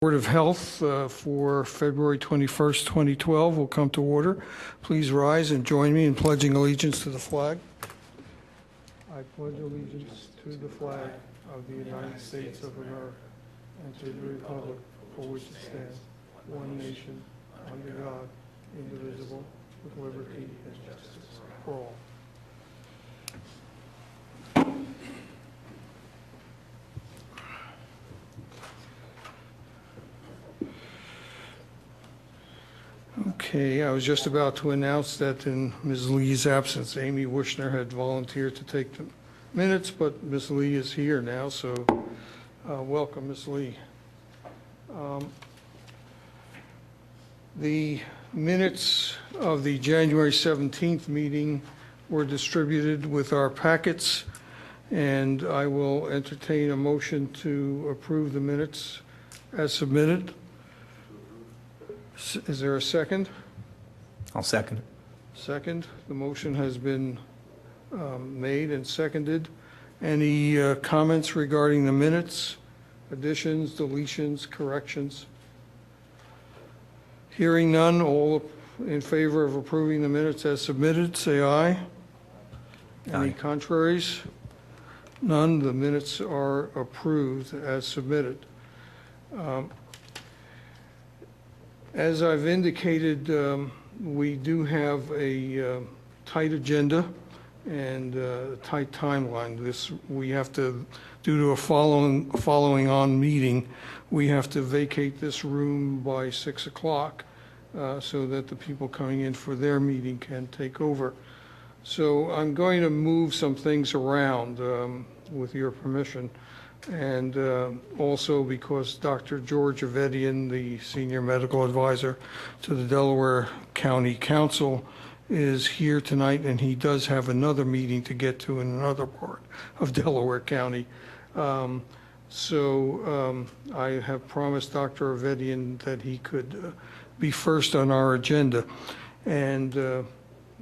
Board of Health for February 21st, 2012 will come to order. Please rise and join me in pledging allegiance to the flag. I pledge allegiance to the flag of the United States of America and to the republic for which it stands, one nation, under God, indivisible, with liberty and justice for all. Okay, I was just about to announce that in Ms. Lee's absence, Amy Wushner had volunteered to take the minutes, but Ms. Lee is here now, so welcome, Ms. Lee. The minutes of the January 17th meeting were distributed with our packets, and I will entertain a motion to approve the minutes as submitted. Is there a second? I'll second it. Second. The motion has been made and seconded. Any comments regarding the minutes, additions, deletions, corrections? Hearing none, all in favor of approving the minutes as submitted, say aye. Any contraries? None. The minutes are approved as submitted. As I've indicated, we do have a tight agenda and a tight timeline. We have to, due to a following on meeting, we have to vacate this room by 6 o'clock so that the people coming in for their meeting can take over. So I'm going to move some things around with your permission. And also because Dr. George Avedian, the Senior Medical Advisor to the Delaware County Council, is here tonight, and he does have another meeting to get to in another part of Delaware County. I have promised Dr. Avedian that he could be first on our agenda. And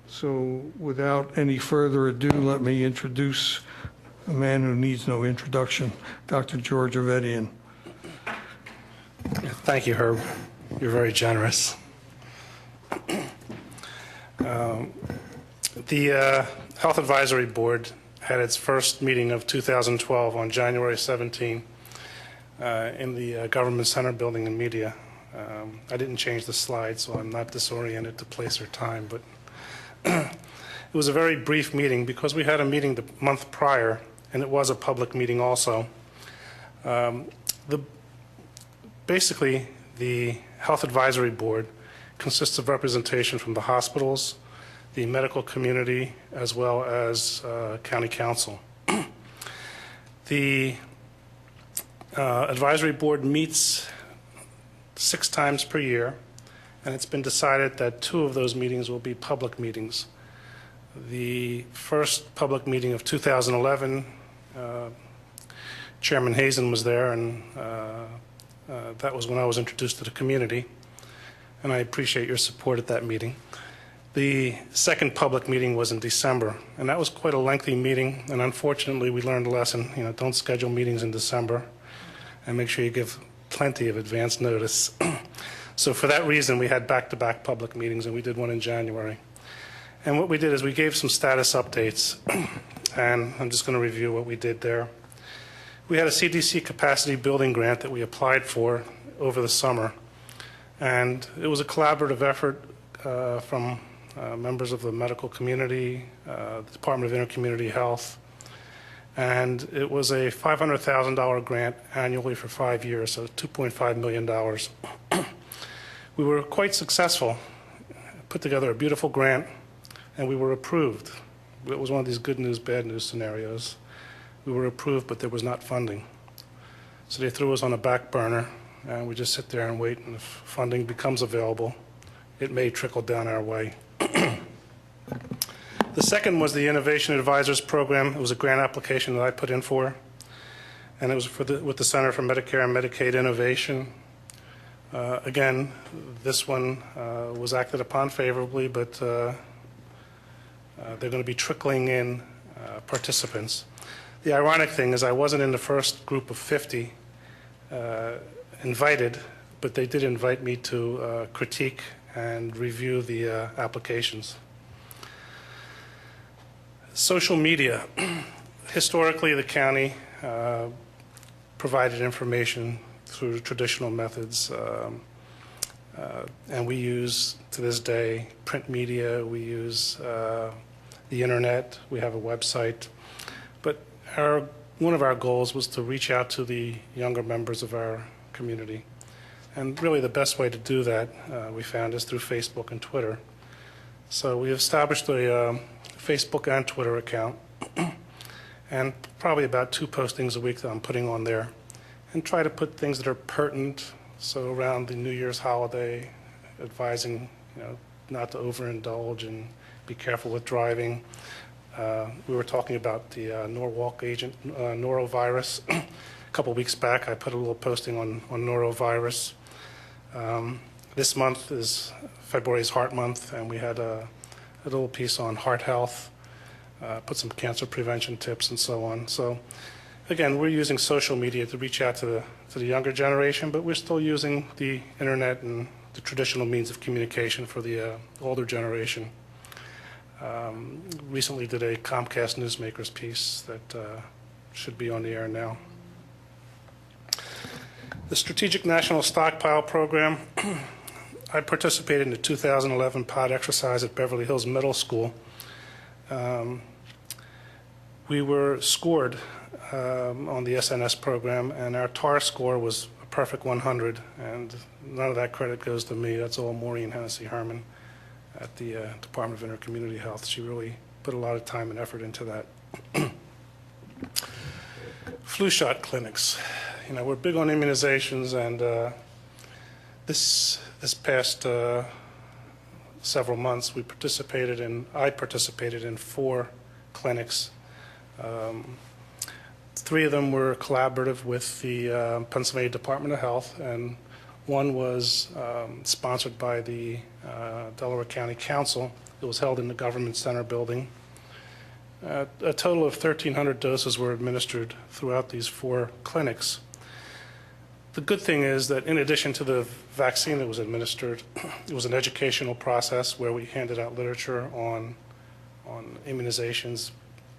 so without any further ado, let me introduce a man who needs no introduction, Dr. George Avedian. Thank you, Herb. You're very generous. The Health Advisory Board had its first meeting of 2012 on January 17 in the Government Center building in Media. I didn't change the slide, so I'm not disoriented to place or time, but it was a very brief meeting because we had a meeting the month prior, and it was a public meeting also. Basically, the Health Advisory Board consists of representation from the hospitals, the medical community, as well as County Council. The Advisory Board meets 6 times per year, and it's been decided that 2 of those meetings will be public meetings. The first public meeting of 2011, Chairman Hazen was there, and that was when I was introduced to the community, and I appreciate your support at that meeting. The second public meeting was in December, and that was quite a lengthy meeting, and unfortunately we learned a lesson. Don't schedule meetings in December, and make sure you give plenty of advance notice. So for that reason, we had back-to-back public meetings, and we did one in January. And what we did is we gave some status updates, and I'm just going to review what we did there. We had a CDC capacity building grant that we applied for over the summer, and it was a collaborative effort from members of the medical community, the Department of Intercommunity Health, and it was a $500,000 grant annually for 5 years, so $2.5 million. We were quite successful, put together a beautiful grant, and we were approved. It was one of these good news, bad news scenarios. We were approved, but there was not funding. So they threw us on a back burner, and we just sit there and wait, and if funding becomes available, it may trickle down our way. The second was the Innovation Advisors Program. It was a grant application that I put in for, and it was with the Center for Medicare and Medicaid Innovation. Again, this one was acted upon favorably, but they're going to be trickling in participants. The ironic thing is I wasn't in the first group of 50 invited, but they did invite me to critique and review the applications. Social media. Historically, the county provided information through traditional methods, and we use, to this day, print media, we use the internet, we have a website. But one of our goals was to reach out to the younger members of our community. And really the best way to do that, we found, is through Facebook and Twitter. So we established a Facebook and Twitter account, and probably about 2 postings a week that I'm putting on there, and try to put things that are pertinent. So around the New Year's holiday, advising, not to overindulge and be careful with driving. We were talking about the Norwalk agent, norovirus. A couple weeks back, I put a little posting on norovirus. This month is February's Heart Month, and we had a little piece on heart health, put some cancer prevention tips and so on. So again, we're using social media to reach out to the younger generation, but we're still using the internet and the traditional means of communication for the older generation. Recently did a Comcast Newsmakers piece that should be on the air now. The Strategic National Stockpile Program. I participated in the 2011 pod exercise at Beverly Hills Middle School. We were scored on the SNS program, and our TAR score was a perfect 100, and none of that credit goes to me. That's all Maureen Hennessy Herman at the Department of Intercommunity Health. She really put a lot of time and effort into that. Flu shot clinics. We're big on immunizations, and this past several months, I participated in 4 clinics. 3 of them were collaborative with the Pennsylvania Department of Health, and one was sponsored by the Delaware County Council. It was held in the Government Center building. A total of 1,300 doses were administered throughout these 4 clinics. The good thing is that in addition to the vaccine that was administered, it was an educational process where we handed out literature on immunizations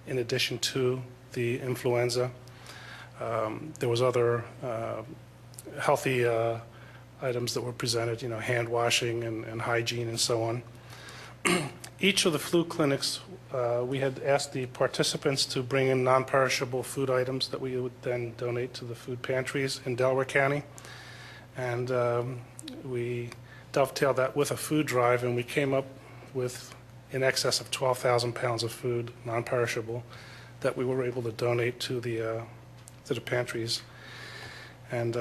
in addition to the influenza. There was other healthy items that were presented, hand washing and hygiene and so on. Each of the flu clinics, we had asked the participants to bring in non-perishable food items that we would then donate to the food pantries in Delaware County. And we dovetailed that with a food drive, and we came up with in excess of 12,000 pounds of food, non-perishable, that we were able to donate to the pantries. And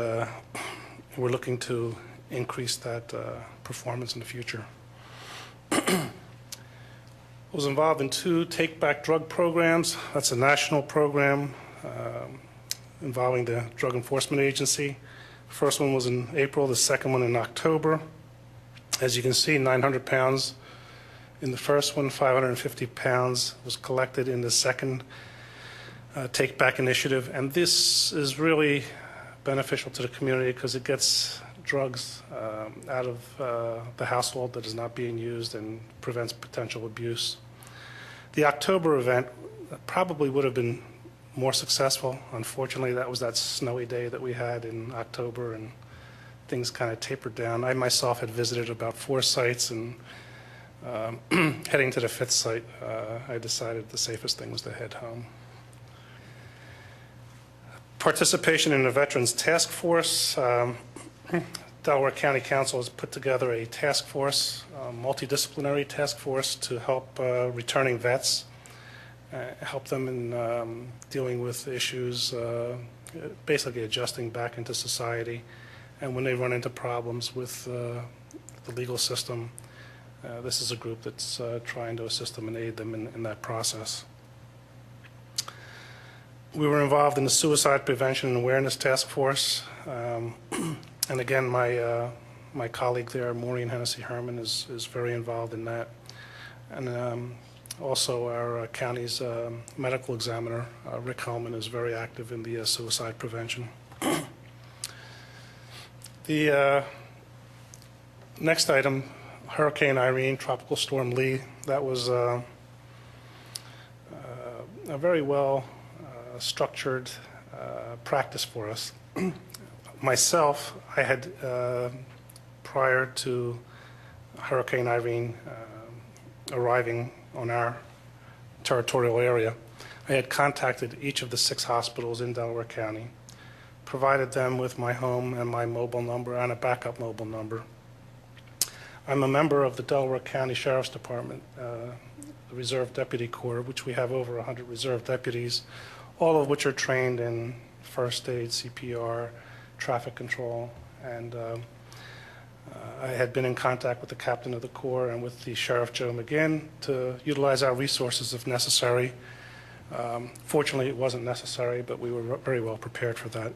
we're looking to increase that performance in the future. I was involved in 2 take-back drug programs. That's a national program involving the Drug Enforcement Agency. The first one was in April, the second one in October. As you can see, 900 pounds in the first one, 550 pounds was collected in the second take-back initiative. And this is really beneficial to the community because it gets drugs out of the household that is not being used and prevents potential abuse. The October event probably would have been more successful. Unfortunately, that was that snowy day that we had in October, and things kind of tapered down. I myself had visited about 4 sites, and heading to the 5th site, I decided the safest thing was to head home. Participation in the Veterans Task Force. Delaware County Council has put together a task force, a multidisciplinary task force to help returning vets, help them in dealing with issues, basically adjusting back into society. And when they run into problems with the legal system, this is a group that's trying to assist them and aid them in that process. We were involved in the Suicide Prevention and Awareness Task Force. And again, my colleague there, Maureen Hennessy Herman, is very involved in that. And also our county's medical examiner, Rick Hellman, is very active in the suicide prevention. The next item, Hurricane Irene, Tropical Storm Lee, that was a very well structured practice for us. Myself, I had, prior to Hurricane Irene arriving on our territorial area, I had contacted each of the 6 hospitals in Delaware County, provided them with my home and my mobile number and a backup mobile number. I'm a member of the Delaware County Sheriff's Department, the Reserve Deputy Corps, which we have over 100 reserve deputies, all of which are trained in first aid, CPR, traffic control, and I had been in contact with the captain of the Corps and with the Sheriff Joe McGinn to utilize our resources if necessary. Fortunately, it wasn't necessary, but we were very well prepared for that.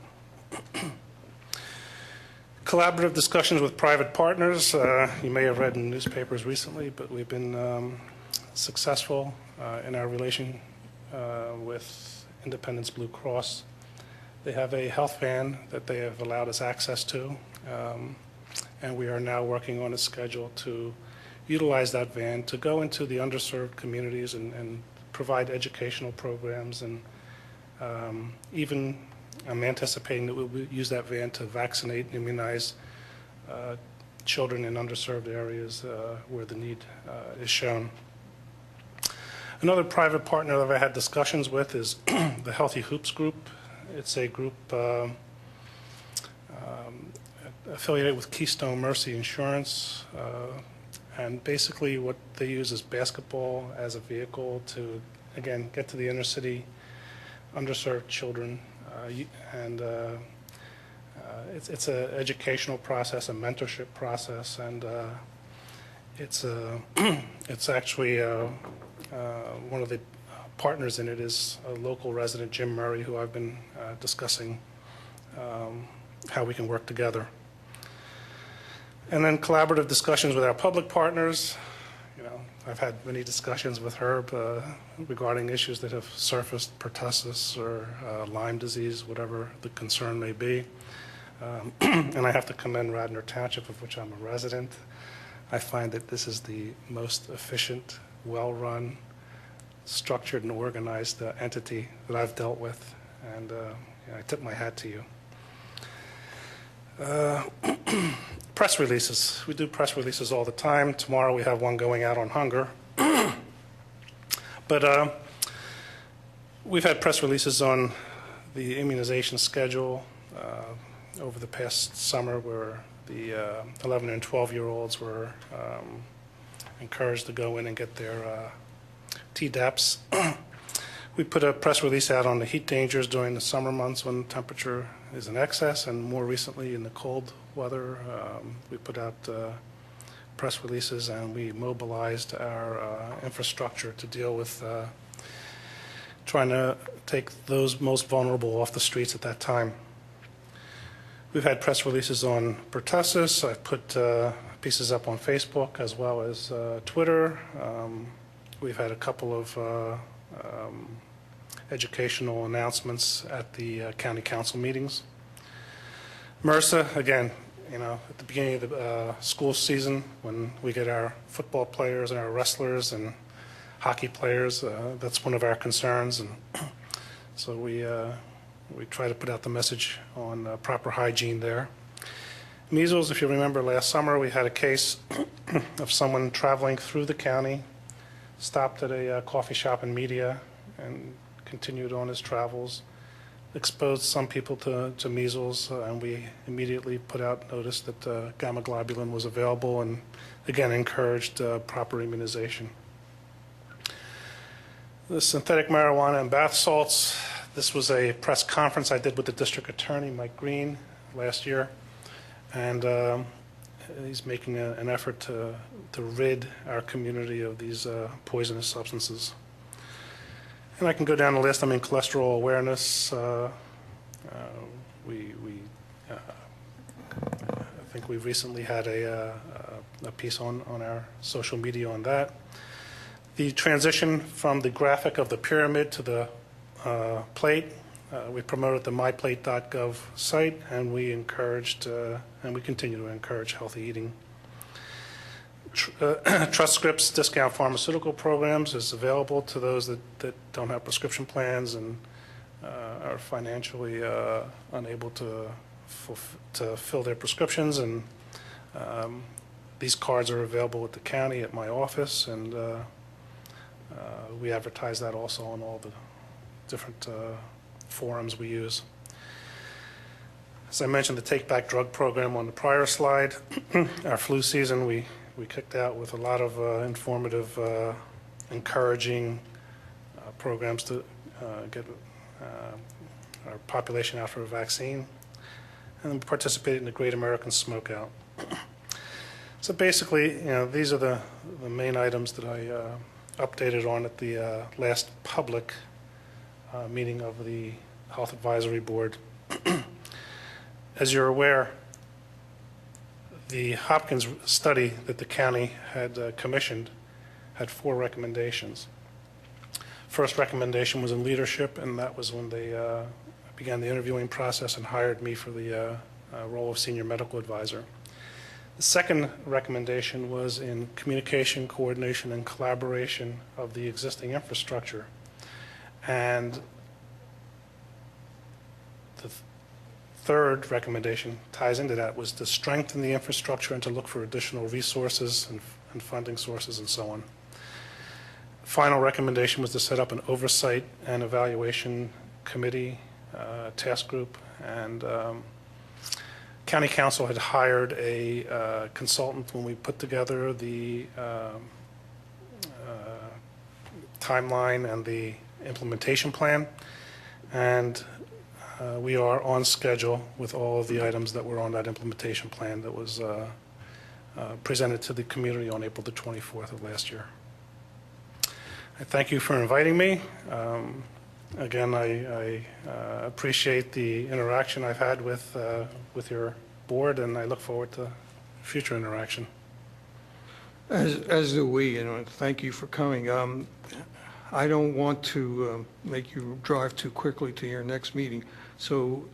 Collaborative discussions with private partners. You may have read in newspapers recently, but we've been successful in our relation with Independence Blue Cross. They have a health van that they have allowed us access to, and we are now working on a schedule to utilize that van to go into the underserved communities and provide educational programs, and even I'm anticipating that we'll use that van to vaccinate and immunize children in underserved areas where the need is shown. Another private partner that I've had discussions with is the Healthy Hoops Group. It's a group affiliated with Keystone Mercy Insurance, and basically what they use is basketball as a vehicle to, again, get to the inner city, underserved children, and it's an educational process, a mentorship process, and it's actually one of the partners in it is a local resident, Jim Murray, who I've been discussing how we can work together. And then collaborative discussions with our public partners. You know, I've had many discussions with Herb regarding issues that have surfaced, pertussis or Lyme disease, whatever the concern may be. And I have to commend Radnor Township, of which I'm a resident. I find that this is the most efficient, well-run, structured and organized entity that I've dealt with, and I tip my hat to you. Press releases. We do press releases all the time. Tomorrow we have one going out on hunger. But we've had press releases on the immunization schedule over the past summer, where the 11 and 12-year-olds were encouraged to go in and get their Tdaps. We put a press release out on the heat dangers during the summer months when temperature is in excess, and more recently in the cold weather, we put out press releases, and we mobilized our infrastructure to deal with trying to take those most vulnerable off the streets at that time. We've had press releases on pertussis. I've put pieces up on Facebook as well as Twitter. We've had a couple of educational announcements at the county council meetings. MRSA, again, you know, at the beginning of the school season, when we get our football players and our wrestlers and hockey players, that's one of our concerns, and so we try to put out the message on proper hygiene there. Measles, if you remember last summer, we had a case of someone traveling through the county, stopped at a coffee shop in Media, and continued on his travels, exposed some people to measles, and we immediately put out notice that gamma globulin was available, and again encouraged proper immunization. The synthetic marijuana and bath salts, this was a press conference I did with the district attorney, Mike Green, last year, and he's making an effort to rid our community of these poisonous substances. And I can go down the list. I mean, cholesterol awareness. I think we recently had a piece on our social media on that. The transition from the graphic of the pyramid to the plate, We promoted the myplate.gov site, and we encouraged, and we continue to encourage healthy eating. Trust Scripts discount pharmaceutical programs is available to those that don't have prescription plans and are financially unable to fill their prescriptions. And these cards are available at the county at my office, and we advertise that also on all the different forums we use. As I mentioned, the Take Back Drug program on the prior slide, our flu season, we kicked out with a lot of informative, encouraging programs to get our population out for a vaccine, and we participated in the Great American Smokeout. So basically, these are the main items that I updated on at the last public meeting of the Health Advisory Board. As you're aware, the Hopkins study that the county had commissioned had 4 recommendations. First recommendation was in leadership, and that was when they began the interviewing process and hired me for the role of senior medical advisor. The second recommendation was in communication, coordination, and collaboration of the existing infrastructure. And the third recommendation ties into that, was to strengthen the infrastructure and to look for additional resources and funding sources and so on. Final recommendation was to set up an oversight and evaluation committee, task group, and County Council had hired a consultant when we put together the timeline and the implementation plan, and we are on schedule with all of the items that were on that implementation plan that was presented to the community on April the 24th of last year. I thank you for inviting me. Again, I appreciate the interaction I've had with your board, and I look forward to future interaction. As do we, and thank you for coming. I don't want to make you drive too quickly to your next meeting, so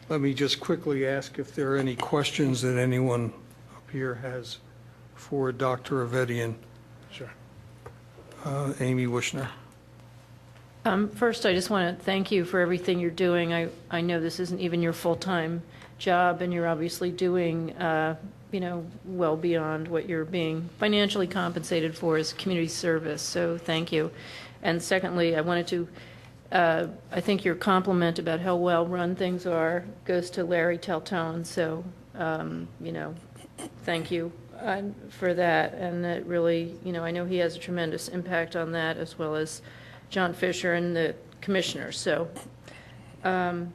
let me just quickly ask if there are any questions that anyone up here has for Dr. Avedian. Sure. Amy Wishner. First, I just want to thank you for everything you're doing. I know this isn't even your full-time job, and you're obviously doing, well beyond what you're being financially compensated for as community service, so thank you. And secondly, I wanted to, I think your compliment about how well-run things are goes to Larry Teltone, so, thank you for that. And that really, I know he has a tremendous impact on that, as well as John Fisher and the commissioners. So I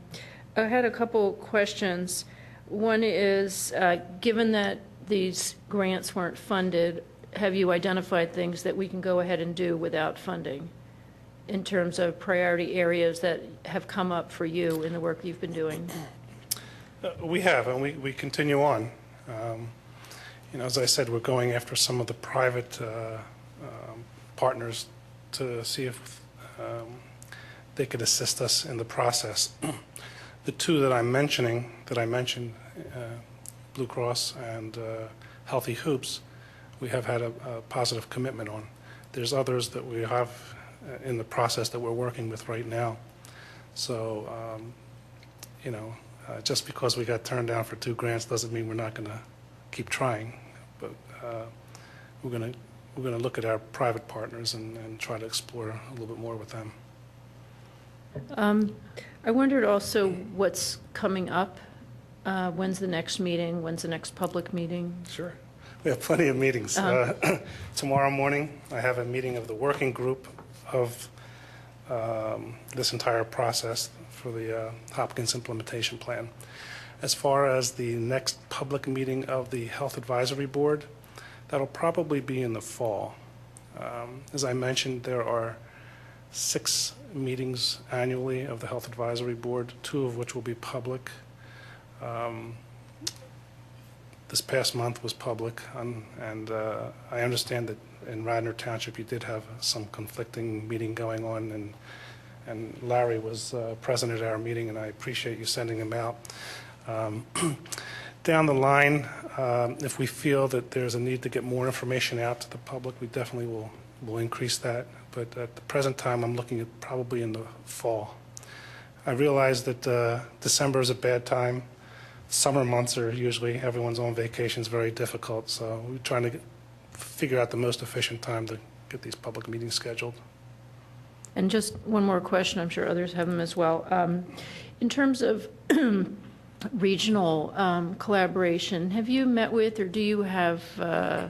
had a couple questions. One is, given that these grants weren't funded, have you identified things that we can go ahead and do without funding in terms of priority areas that have come up for you in the work you've been doing? We have, and we continue on. As I said, we're going after some of the private partners to see if they could assist us in the process. The two that I mentioned, Blue Cross and Healthy Hoops, we have had a positive commitment on. There's others that we have in the process that we're working with right now. So, just because we got turned down for 2 grants doesn't mean we're not going to keep trying. But we're going to look at our private partners and try to explore a little bit more with them. I wondered also what's coming up. When's the next meeting? When's the next public meeting? Sure. We have plenty of meetings. Tomorrow morning, I have a meeting of the working group of this entire process for the Hopkins implementation plan. As far as the next public meeting of the Health Advisory Board, that'll probably be in the fall. As I mentioned, there are 6 meetings annually of the Health Advisory Board, 2 of which will be public. This past month was public, and I understand that in Radnor Township you did have some conflicting meeting going on, and Larry was present at our meeting, and I appreciate you sending him out. Um, Down the line, if we feel that there's a need to get more information out to the public, we definitely will increase that. But at the present time, I'm looking at probably in the fall. I realize that December is a bad time. Summer months are usually, everyone's on vacation, is very difficult. So we're trying to figure out the most efficient time to get these public meetings scheduled. And just one more question, I'm sure others have them as well. In terms of regional collaboration, have you met with, or do you have, a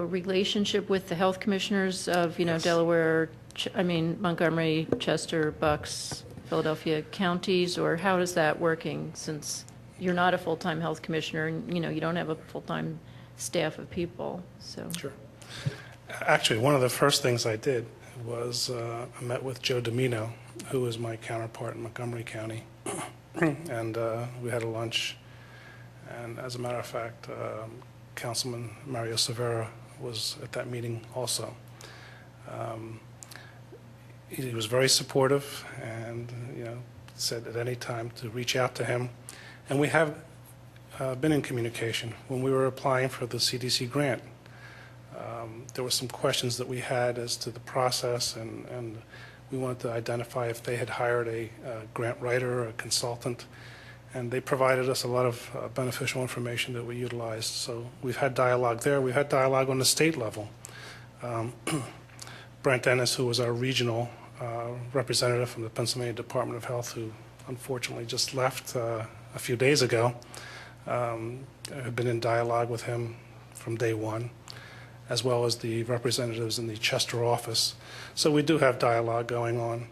relationship with the health commissioners of, Yes. Delaware, Montgomery, Chester, Bucks, Philadelphia counties, or how is that working, since you're not a full-time health commissioner and, you don't have a full-time staff of people, so. Sure. Actually, one of the first things I did was I met with Joe Domino, who is my counterpart in Montgomery County, and we had a lunch. And as a matter of fact, Councilman Mario Severa was at that meeting also. He was very supportive, and said at any time to reach out to him. And we have been in communication. When we were applying for the CDC grant, there were some questions that we had as to the process, and we wanted to identify if they had hired a grant writer or a consultant, and they provided us a lot of beneficial information that we utilized. So we've had dialogue there. We've had dialogue on the state level. Brent Dennis, who was our regional representative from the Pennsylvania Department of Health, who unfortunately just left a few days ago, I've been in dialogue with him from day one, as well as the representatives in the Chester office. So we do have dialogue going on.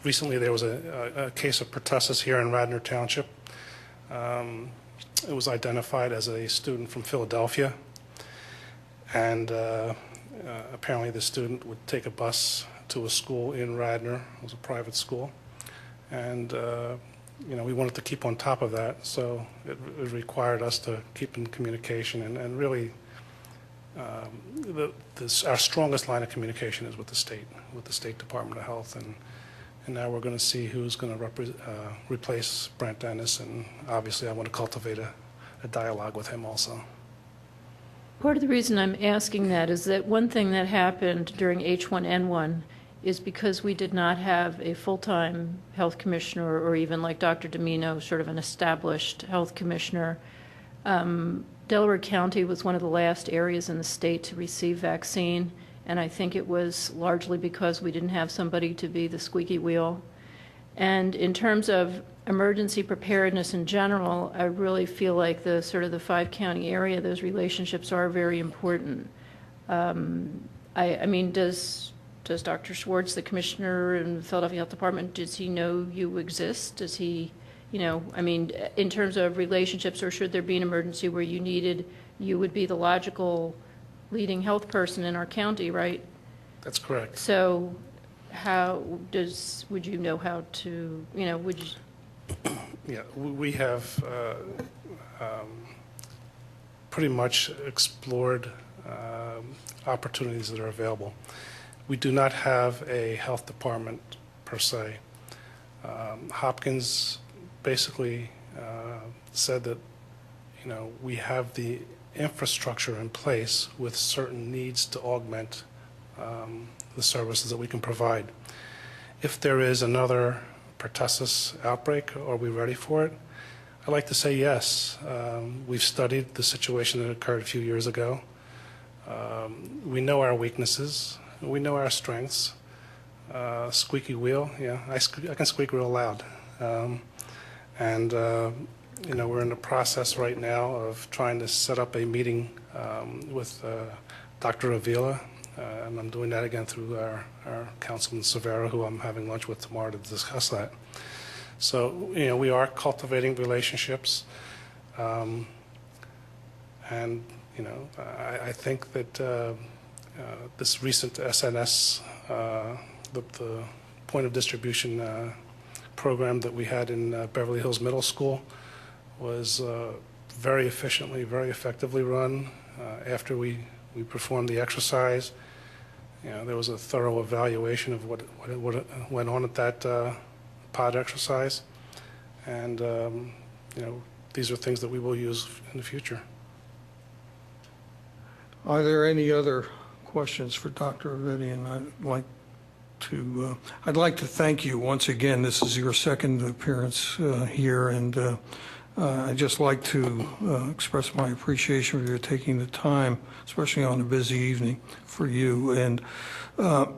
Recently, there was a case of pertussis here in Radnor Township. It was identified as a student from Philadelphia, and apparently the student would take a bus to a school in Radnor. It was a private school, and we wanted to keep on top of that, so it required us to keep in communication, and really our strongest line of communication is with the State Department of Health, and now we're going to see who's going to replace Brent Dennis, and obviously I want to cultivate a dialogue with him also. Part of the reason I'm asking that is that one thing that happened during H1N1 is because we did not have a full-time health commissioner, or even like Dr. Domino, sort of an established health commissioner. Delaware County was one of the last areas in the state to receive vaccine, and I think it was largely because we didn't have somebody to be the squeaky wheel. And in terms of emergency preparedness in general, I really feel like the sort of the 5-county area, those relationships are very important. Does Dr. Schwartz, the commissioner in the Philadelphia Health Department, does he know you exist? Does he, in terms of relationships, or should there be an emergency where you would be the logical leading health person in our county, right? That's correct. So would you know how to, would you? Yeah, we have pretty much explored opportunities that are available. We do not have a health department per se. Hopkins basically said that, we have the infrastructure in place with certain needs to augment the services that we can provide. If there is another pertussis outbreak, are we ready for it? I'd like to say yes. We've studied the situation that occurred a few years ago. We know our weaknesses. We know our strengths. Squeaky wheel, yeah, I can squeak real loud. We're in the process right now of trying to set up a meeting with Dr. Avila, and I'm doing that again through our Councilman Severa, who I'm having lunch with tomorrow to discuss that. So, we are cultivating relationships, I think that this recent SNS, the point of distribution program that we had in Beverly Hills Middle School was very efficiently, very effectively run. After we performed the exercise, there was a thorough evaluation of what went on at that pod exercise. And, these are things that we will use in the future. Are there any other questions for Dr. Avidian? I'd like to thank you once again. This is your second appearance here, and I'd just like to express my appreciation for your taking the time, especially on a busy evening for you. And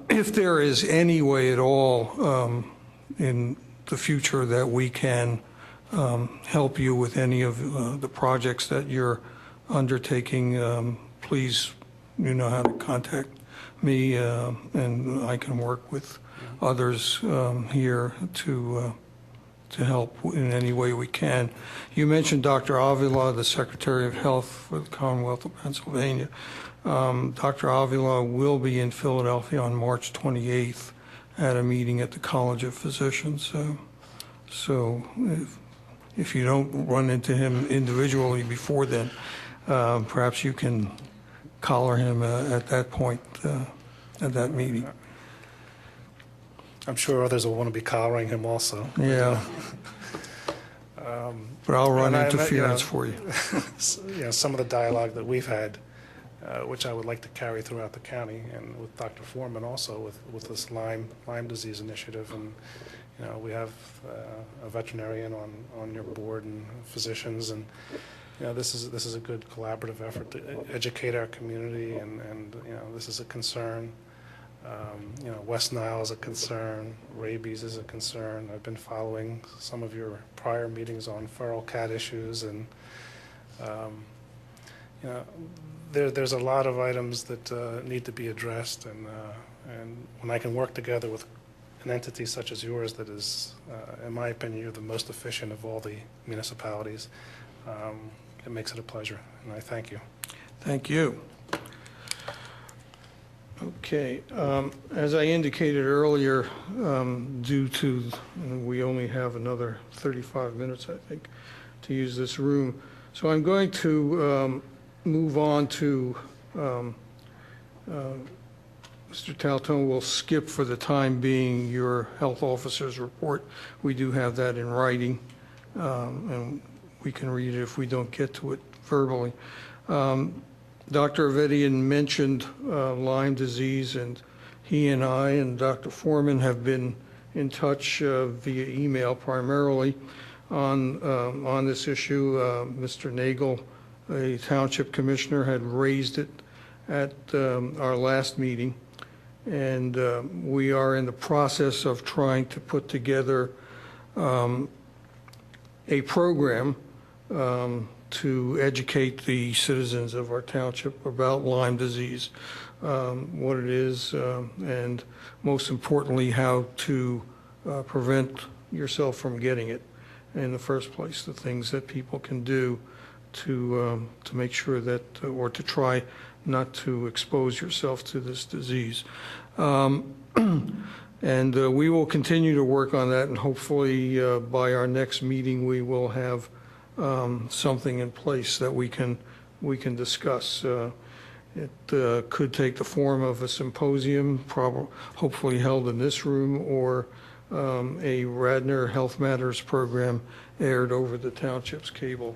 if there is any way at all in the future that we can help you with any of the projects that you're undertaking, please, you know how to contact me, and I can work with others here to help in any way we can. You mentioned Dr. Avila, the Secretary of Health for the Commonwealth of Pennsylvania. Dr. Avila will be in Philadelphia on March 28th at a meeting at the College of Physicians. So if you don't run into him individually before then, perhaps you can collar him at that point, at that meeting. I'm sure others will want to be collaring him also. Yeah. But I'll run and interference for you. Some of the dialogue that we've had, which I would like to carry throughout the county, and with Dr. Foreman also with this Lyme disease initiative. And we have a veterinarian on your board and physicians, and this is a good collaborative effort to educate our community, and this is a concern. West Nile is a concern, rabies is a concern. I've been following some of your prior meetings on feral cat issues, and there's a lot of items that need to be addressed, and when I can work together with an entity such as yours that is, in my opinion, you're the most efficient of all the municipalities, it makes it a pleasure, and I thank you. Thank you. Okay, as I indicated earlier, due to, we only have another 35 minutes, I think, to use this room. So I'm going to move on to, Mr. Taltone will skip for the time being your health officer's report. We do have that in writing, and we can read it if we don't get to it verbally. Dr. Avidian mentioned Lyme disease, and he and I and Dr. Foreman have been in touch via email primarily on this issue. Mr. Nagel, a township commissioner, had raised it at our last meeting, and we are in the process of trying to put together a program to educate the citizens of our township about Lyme disease, what it is, and most importantly, how to prevent yourself from getting it in the first place, the things that people can do to make sure that, or to try not to expose yourself to this disease. And we will continue to work on that, and hopefully by our next meeting we will have something in place that we can discuss. It could take the form of a symposium, hopefully held in this room, or a Radnor Health Matters program aired over the township's cable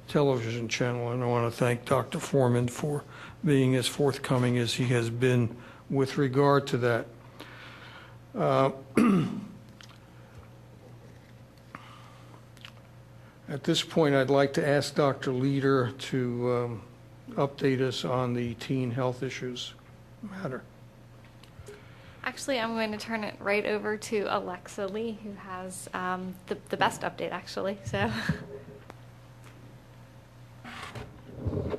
television channel. And I want to thank Dr. Foreman for being as forthcoming as he has been with regard to that. At this point, I'd like to ask Dr. Leader to update us on the teen health issues matter. Actually, I'm going to turn it right over to Alexa Lee, who has the best update, actually. So, okay.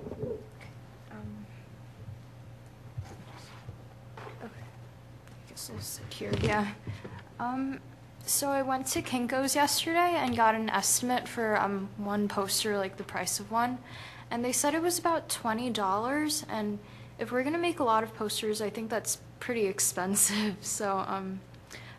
I guess it's secure. Yeah. So I went to Kinko's yesterday and got an estimate for one poster, like the price of one, and they said it was about $20. And if we're gonna make a lot of posters, I think that's pretty expensive. So,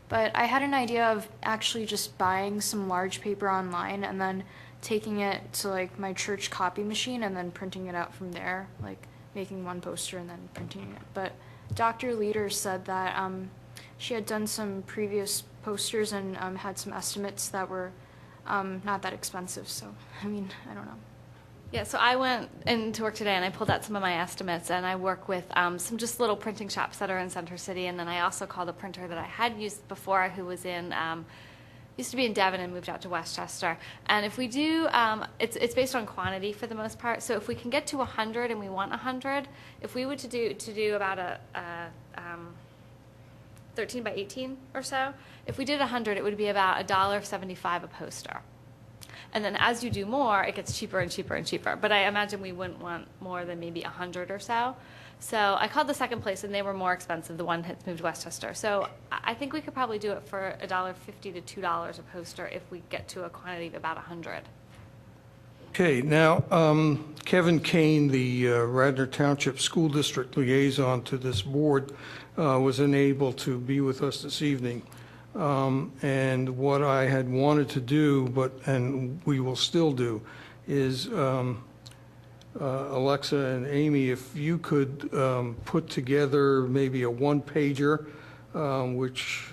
but I had an idea of actually just buying some large paper online and then taking it to like my church copy machine and then printing it out from there, like making one poster and then printing it. But Dr. Leader said that she had done some previous posters and had some estimates that were not that expensive. So, I mean, I don't know. Yeah, so I went into work today and I pulled out some of my estimates, and I work with some just little printing shops that are in Center City, and then I also called a printer that I had used before who was in, used to be in Devon and moved out to Westchester. And if we do, it's based on quantity for the most part, so if we can get to 100 and we want 100, if we were to do about a 13 by 18 or so, if we did 100, it would be about $1.75 a poster. And then as you do more, it gets cheaper and cheaper and cheaper. But I imagine we wouldn't want more than maybe 100 or so. So I called the second place, and they were more expensive. The one had moved to Westchester. So I think we could probably do it for $1.50 to $2 a poster if we get to a quantity of about 100. Okay, now, Kevin Kane, the Radnor Township School District liaison to this board, was unable to be with us this evening. And what I had wanted to do, and we will still do, is Alexa and Amy, if you could put together maybe a one-pager which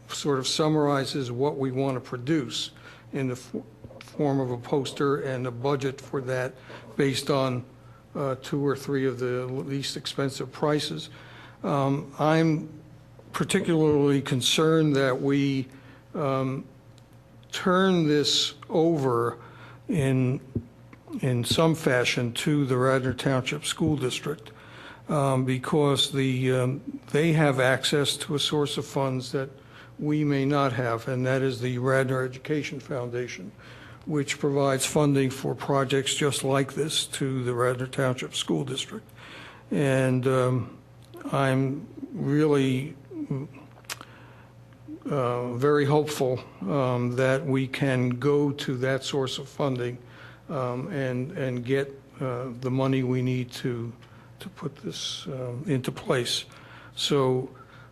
sort of summarizes what we want to produce in the form of a poster and a budget for that based on 2 or 3 of the least expensive prices. I'm particularly concerned that we turn this over in some fashion to the Radnor Township School District because they have access to a source of funds that we may not have, and that is the Radnor Education Foundation, which provides funding for projects just like this to the Radnor Township School District. And I'm really very hopeful that we can go to that source of funding and get the money we need to put this into place. So,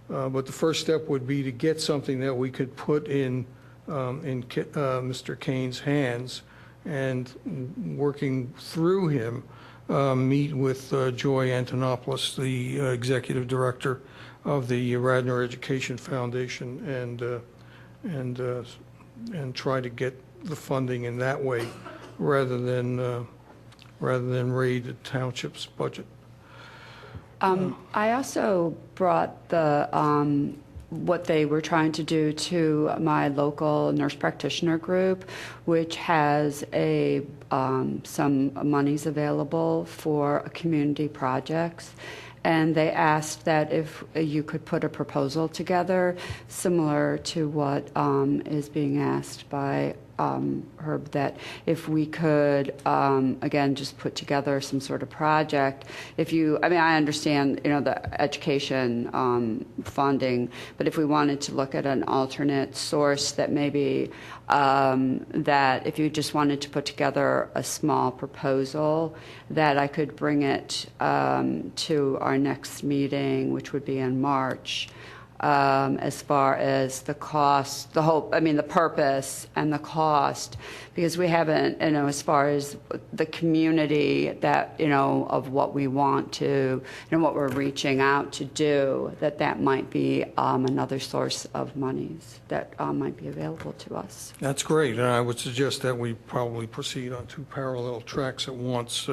but the first step would be to get something that we could put in Mr. Kane's hands, and working through him, meet with Joy Antonopoulos, the executive director of the Radnor Education Foundation, and try to get the funding in that way rather than raid the township's budget. I also brought the what they were trying to do to my local nurse practitioner group, which has some monies available for community projects. And they asked that if you could put a proposal together similar to what is being asked by Herb, that if we could, again, just put together some sort of project. I understand, the education funding, but if we wanted to look at an alternate source that maybe that if you just wanted to put together a small proposal, that I could bring it to our next meeting, which would be in March, as far as the cost, the purpose and the cost, because we haven't, as far as the community that, of what we want to, what we're reaching out to do, that might be another source of monies that might be available to us. That's great, and I would suggest that we probably proceed on 2 parallel tracks at once.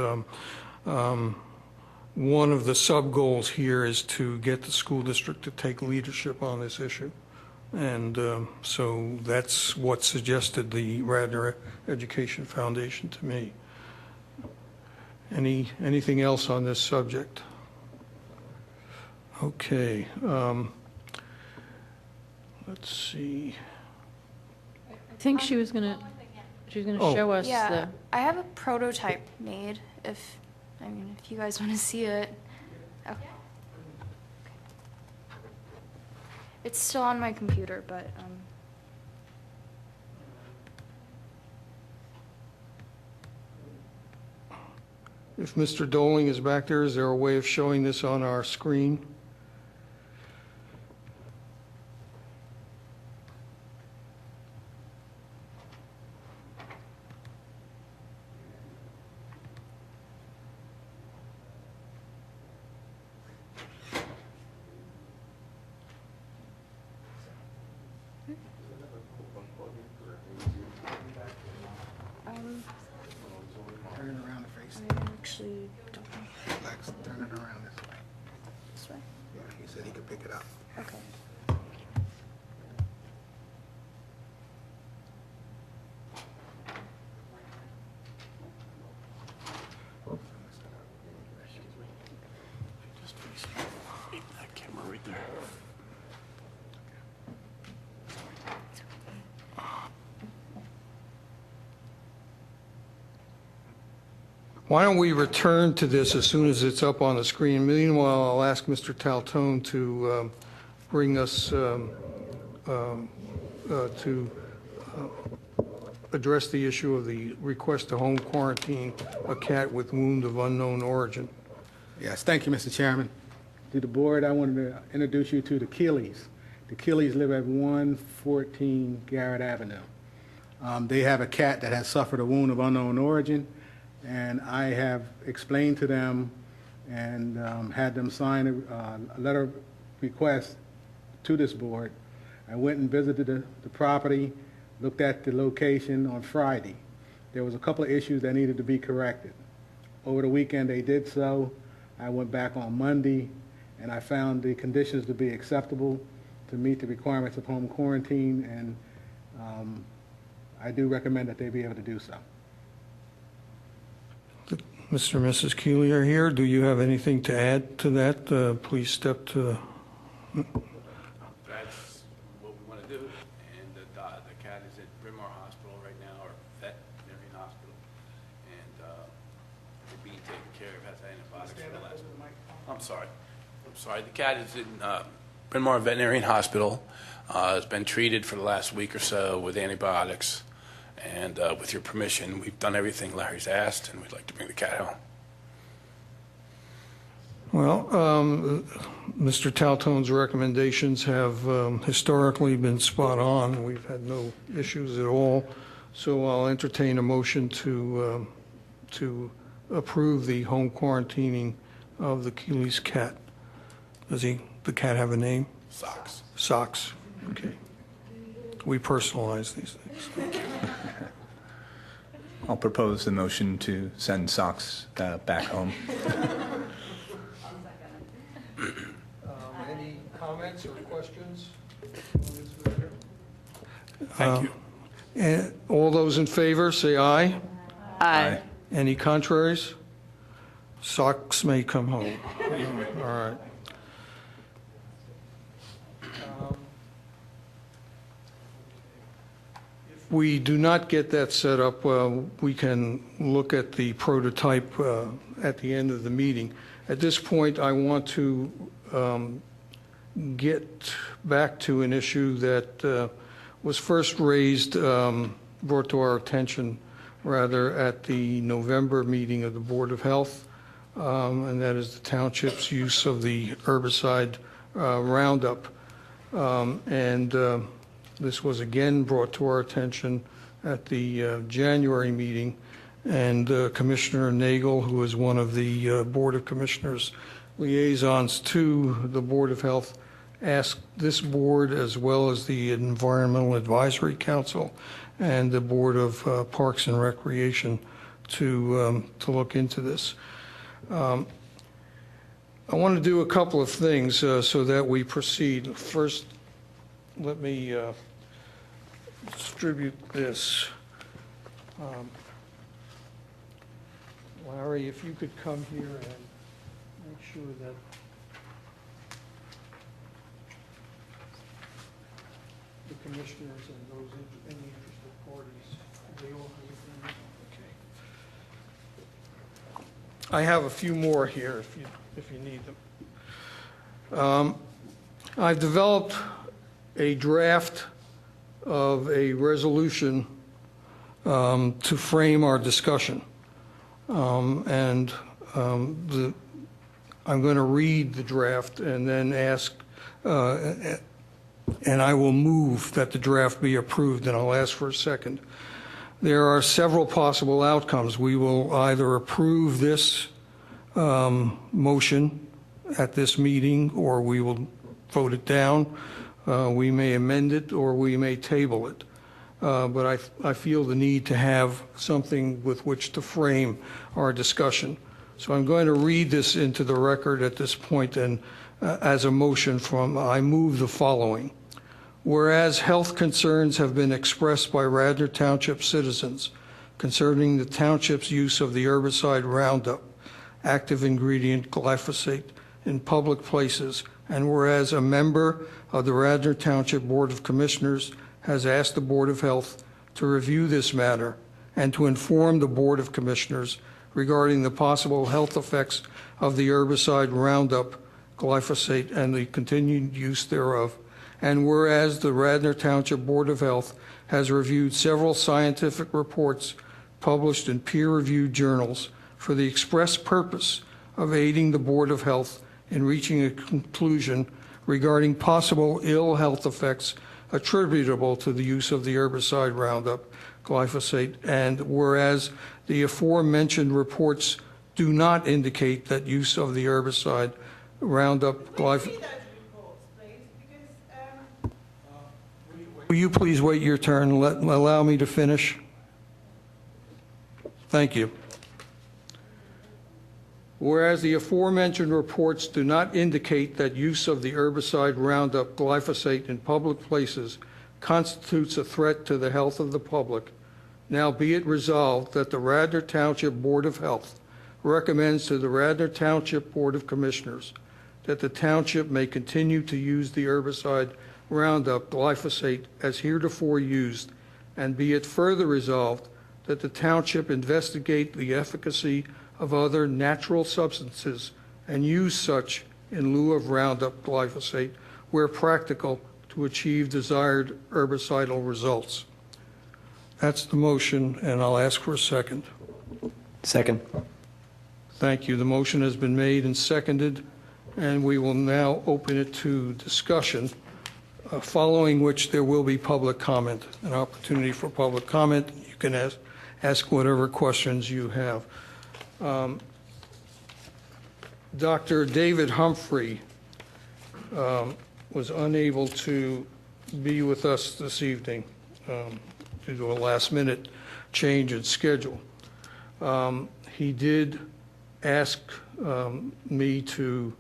One of the sub-goals here is to get the school district to take leadership on this issue. And so that's what suggested the Radnor Education Foundation to me. Anything else on this subject? Okay. Let's see. I think she was going to Oh. show us Yeah, the... I have a prototype made. If you guys want to see it. Okay. It's still on my computer, but If Mr. Doling is back there, is there a way of showing this on our screen? actually don't know. Lex, turn it around this way. This way? Yeah, he said he could pick it up. Okay. That camera right there. Why don't we return to this as soon as it's up on the screen? Meanwhile, I'll ask Mr. Taltone to bring us address the issue of the request to home quarantine a cat with wound of unknown origin. Yes, thank you, Mr. Chairman. To the board, I wanted to introduce you to the Keeleys. The Keeleys live at 114 Garrett Avenue. They have a cat that has suffered a wound of unknown origin, and I have explained to them and had them sign a letter of request to this board. I went and visited the property, looked at the location on Friday. There was a couple of issues that needed to be corrected. Over the weekend, they did so. I went back on Monday, and I found the conditions to be acceptable to meet the requirements of home quarantine, and I do recommend that they be able to do so. Mr. and Mrs. Keeley are here. Do you have anything to add to that? Please step to... That's what we want to do, and the cat is at Bryn Mawr Hospital right now, or veterinary hospital, and they're being taken care of, has antibiotics for the last... I'm sorry, the cat is in Bryn Mawr Veterinary Hospital, has been treated for the last week or so with antibiotics, and with your permission, we've done everything Larry's asked, and we'd like to bring the cat home. Well, Mr. Taltone's recommendations have historically been spot on. We've had no issues at all. So I'll entertain a motion to approve the home quarantining of the Keeley's cat. Does the cat have a name? Socks. Socks. Okay. We personalize these things. I'll propose the motion to send Socks back home. Any comments or questions on this matter? Thank you. And all those in favor, say aye. Aye. Any contraries? Socks may come home. All right. If we do not get that set up, we can look at the prototype at the end of the meeting. At this point, I want to get back to an issue that was first raised, brought to our attention, rather, at the November meeting of the Board of Health, and that is the township's use of the herbicide Roundup. This was again brought to our attention at the January meeting, and Commissioner Nagel, who is one of the Board of Commissioners liaisons to the Board of Health, asked this board, as well as the Environmental Advisory Council and the Board of Parks and Recreation, to look into this. I want to do a couple of things so that we proceed. First, let me distribute this. Larry, if you could come here and make sure that the commissioners and those any interested parties, they all have it. Okay. I have a few more here if you need them. I've developed a draft of a resolution to frame our discussion. I'm going to read the draft and then ask, and I will move that the draft be approved, and I'll ask for a second. There are several possible outcomes. We will either approve this motion at this meeting, or we will vote it down. We may amend it, or we may table it. But I feel the need to have something with which to frame our discussion. So I'm going to read this into the record at this point and as a motion I move the following. Whereas health concerns have been expressed by Radnor Township citizens concerning the township's use of the herbicide Roundup, active ingredient glyphosate, in public places, and whereas a member of the Radnor Township Board of Commissioners has asked the Board of Health to review this matter and to inform the Board of Commissioners regarding the possible health effects of the herbicide Roundup, glyphosate, and the continued use thereof. And whereas the Radnor Township Board of Health has reviewed several scientific reports published in peer-reviewed journals for the express purpose of aiding the Board of Health in reaching a conclusion regarding possible ill health effects attributable to the use of the herbicide Roundup, glyphosate, and whereas the aforementioned reports do not indicate that use of the herbicide Roundup, glyphosate. Will you please wait your turn and allow me to finish? Thank you. Whereas the aforementioned reports do not indicate that use of the herbicide Roundup, glyphosate in public places constitutes a threat to the health of the public, now be it resolved that the Radnor Township Board of Health recommends to the Radnor Township Board of Commissioners that the township may continue to use the herbicide Roundup, glyphosate as heretofore used, and be it further resolved that the township investigate the efficacy of other natural substances and use such in lieu of Roundup, glyphosate where practical to achieve desired herbicidal results. That's the motion, and I'll ask for a second. Second. Thank you. The motion has been made and seconded, and we will now open it to discussion, following which there will be public comment, an opportunity for public comment. You can ask whatever questions you have. Dr. David Humphrey was unable to be with us this evening due to a last-minute change in schedule. He did ask me to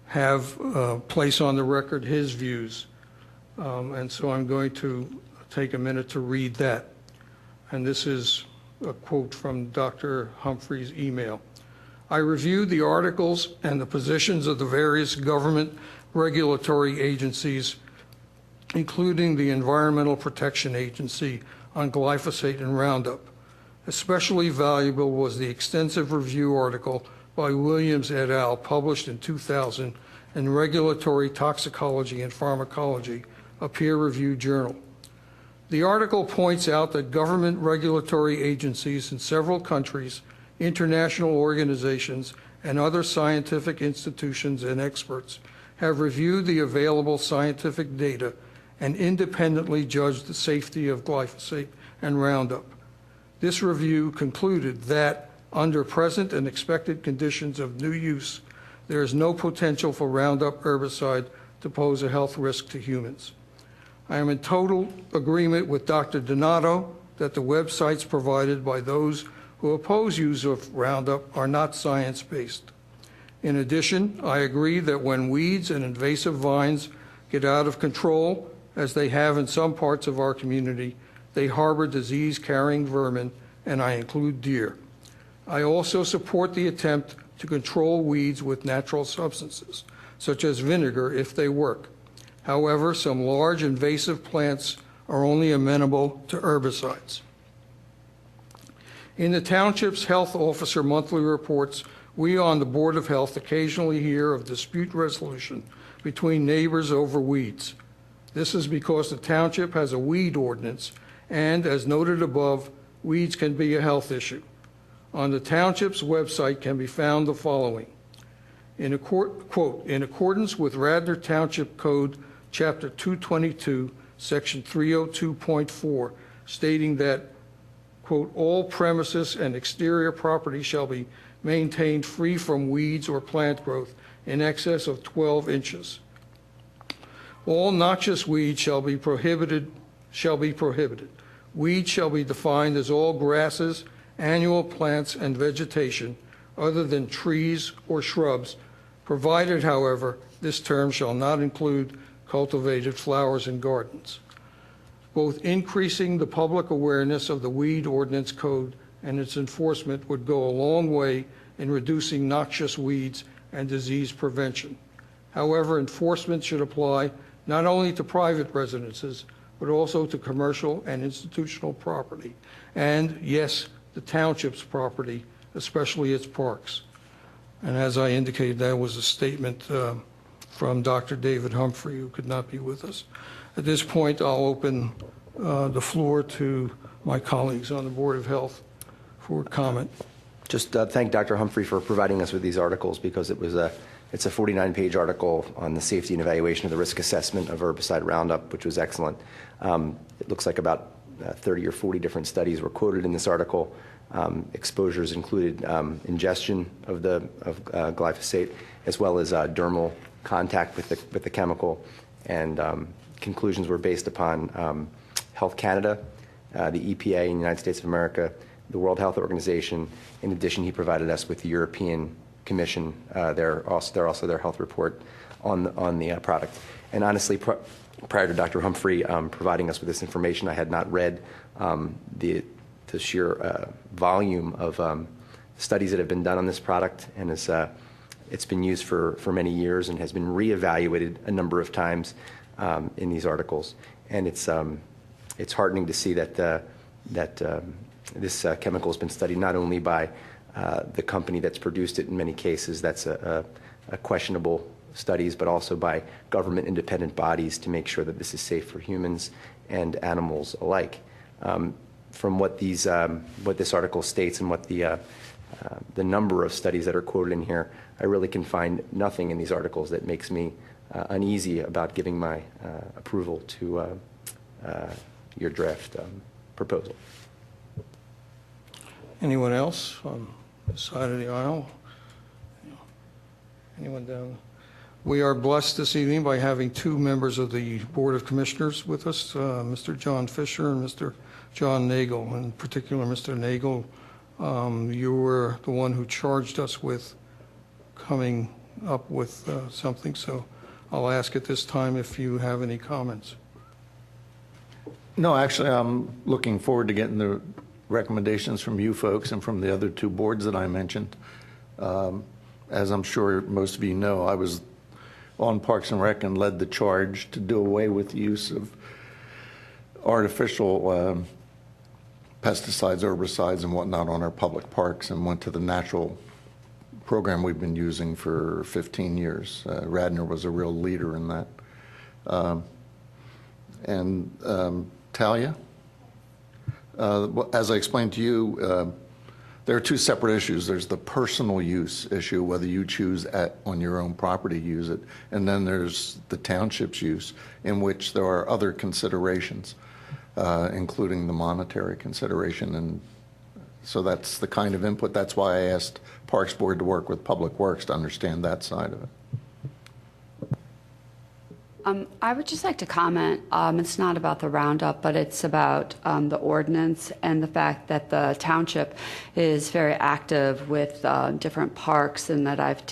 have place on the record his views, and so I'm going to take a minute to read that. And this is a quote from Dr. Humphrey's email. I reviewed the articles and the positions of the various government regulatory agencies, including the Environmental Protection Agency, on glyphosate and Roundup. Especially valuable was the extensive review article by Williams et al. Published in 2000 in Regulatory Toxicology and Pharmacology, a peer-reviewed journal. The article points out that government regulatory agencies in several countries, international organizations, and other scientific institutions and experts have reviewed the available scientific data and independently judged the safety of glyphosate and Roundup. This review concluded that, under present and expected conditions of new use, there is no potential for Roundup herbicide to pose a health risk to humans. I am in total agreement with Dr. Donato that the websites provided by those who oppose use of Roundup are not science-based. In addition, I agree that when weeds and invasive vines get out of control, as they have in some parts of our community, they harbor disease-carrying vermin, and I include deer. I also support the attempt to control weeds with natural substances, such as vinegar, if they work. However, some large invasive plants are only amenable to herbicides. In the township's health officer monthly reports, we on the Board of Health occasionally hear of dispute resolution between neighbors over weeds. This is because the township has a weed ordinance, and as noted above, weeds can be a health issue. On the township's website can be found the following. Quote, in accordance with Radnor Township Code, Chapter 222, Section 302.4, stating that, quote, all premises and exterior property shall be maintained free from weeds or plant growth in excess of 12 inches. All noxious weeds shall be prohibited. Weeds shall be defined as all grasses, annual plants, and vegetation, other than trees or shrubs, provided, however, this term shall not include cultivated flowers and gardens. Both increasing the public awareness of the weed ordinance code and its enforcement would go a long way in reducing noxious weeds and disease prevention. However, enforcement should apply not only to private residences, but also to commercial and institutional property, and yes, the township's property, especially its parks. And as I indicated, that was a statement from Dr. David Humphrey, who could not be with us. At this point, I'll open the floor to my colleagues on the Board of Health for comment. Just thank Dr. Humphrey for providing us with these articles, because it's a 49-page article on the safety and evaluation of the risk assessment of herbicide Roundup, which was excellent. It looks like about 30 or 40 different studies were quoted in this article. Exposures included ingestion of glyphosate, as well as dermal contact with the chemical, and conclusions were based upon Health Canada, the EPA in the United States of America, the World Health Organization. In addition, he provided us with the European Commission, also their health report on the product. And honestly, prior to Dr. Humphrey providing us with this information, I had not read the sheer volume of studies that have been done on this product, and it's been used for many years and has been reevaluated a number of times in these articles. And it's heartening to see that this chemical has been studied not only by the company that's produced it in many cases, that's a questionable studies, but also by government independent bodies to make sure that this is safe for humans and animals alike. From what this article states and what the number of studies that are quoted in here, I really can find nothing in these articles that makes me uneasy about giving my approval to your draft proposal. Anyone else on this side of the aisle? Anyone down? We are blessed this evening by having two members of the Board of Commissioners with us, Mr. John Fisher and Mr. John Nagel. In particular, Mr. Nagel, you were the one who charged us with coming up with something, so I'll ask at this time if you have any comments. No, actually, I'm looking forward to getting the recommendations from you folks and from the other two boards that I mentioned. As I'm sure most of you know, I was on Parks and Rec and led the charge to do away with the use of artificial pesticides, herbicides, and whatnot on our public parks, and went to the natural program we've been using for 15 years. Radnor was a real leader in that. Talia, as I explained to you, there are two separate issues. There's the personal use issue, whether you choose on your own property to use it, and then there's the township's use, in which there are other considerations, including the monetary consideration. And so that's the kind of input. That's why I asked Parks Board to work with Public Works to understand that side of it. I would just like to comment, it's not about the Roundup, but it's about the ordinance and the fact that the township is very active with different parks, and that I've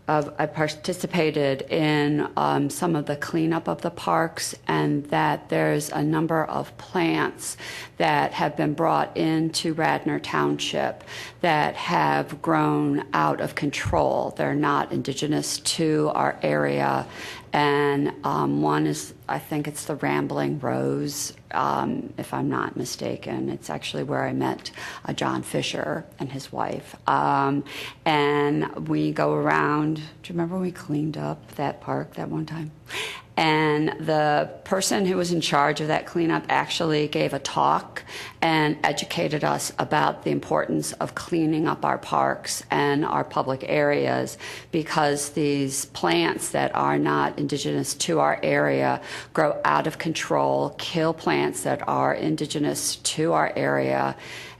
I participated in some of the cleanup of the parks, and that there's a number of plants that have been brought into Radnor Township that have grown out of control. They're not indigenous to our area. And one is, I think it's the Rambling Rose, if I'm not mistaken. It's actually where I met John Fisher and his wife. And we go around. Do you remember when we cleaned up that park that one time? And the person who was in charge of that cleanup actually gave a talk and educated us about the importance of cleaning up our parks and our public areas, because these plants that are not indigenous to our area grow out of control, kill plants that are indigenous to our area,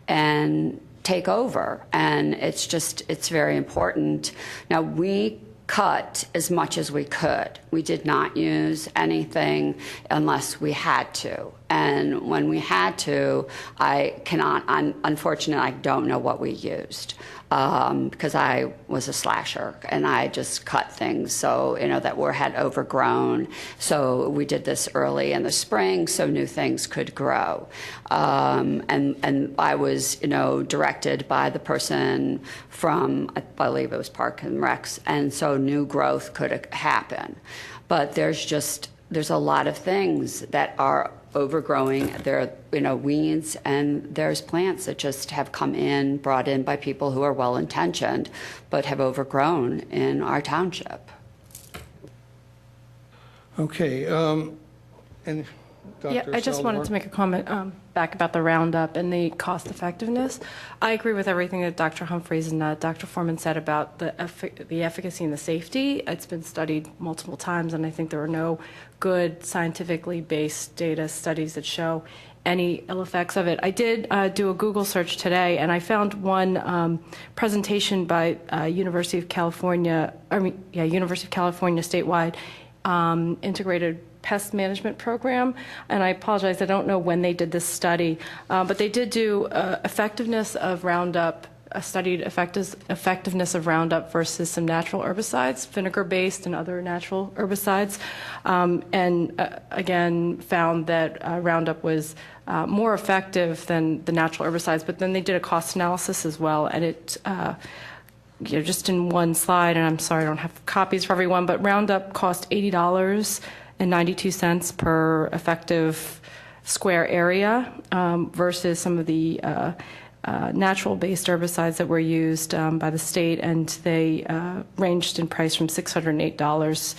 and take over. And it's very important. Now, we cut as much as we could. We did not use anything unless we had to. And when we had to, unfortunately, I don't know what we used because I was a slasher and I just cut things so, that had overgrown. So we did this early in the spring so new things could grow. And I was, directed by the person from, I believe it was Park and Recs, and so new growth could happen. But there's a lot of things that are overgrowing. There are, weeds, and there's plants that just have brought in by people who are well-intentioned, but have overgrown in our township. Okay, and Dr. Yeah, I just wanted to make a comment back about the Roundup and the cost effectiveness. I agree with everything that Dr. Humphreys and Dr. Foreman said about the efficacy and the safety. It's been studied multiple times, and I think there are no good scientifically based data studies that show any ill effects of it. I did do a Google search today, and I found one presentation by University of California statewide integrated pest management program, and I apologize, I don't know when they did this study, but they did do effectiveness of Roundup, studied effectiveness of Roundup versus some natural herbicides, vinegar-based and other natural herbicides, and again found that Roundup was more effective than the natural herbicides, but then they did a cost analysis as well, and it just in one slide, and I'm sorry I don't have copies for everyone, but Roundup cost $80.92 per effective square area versus some of the natural-based herbicides that were used by the state, and they ranged in price from $608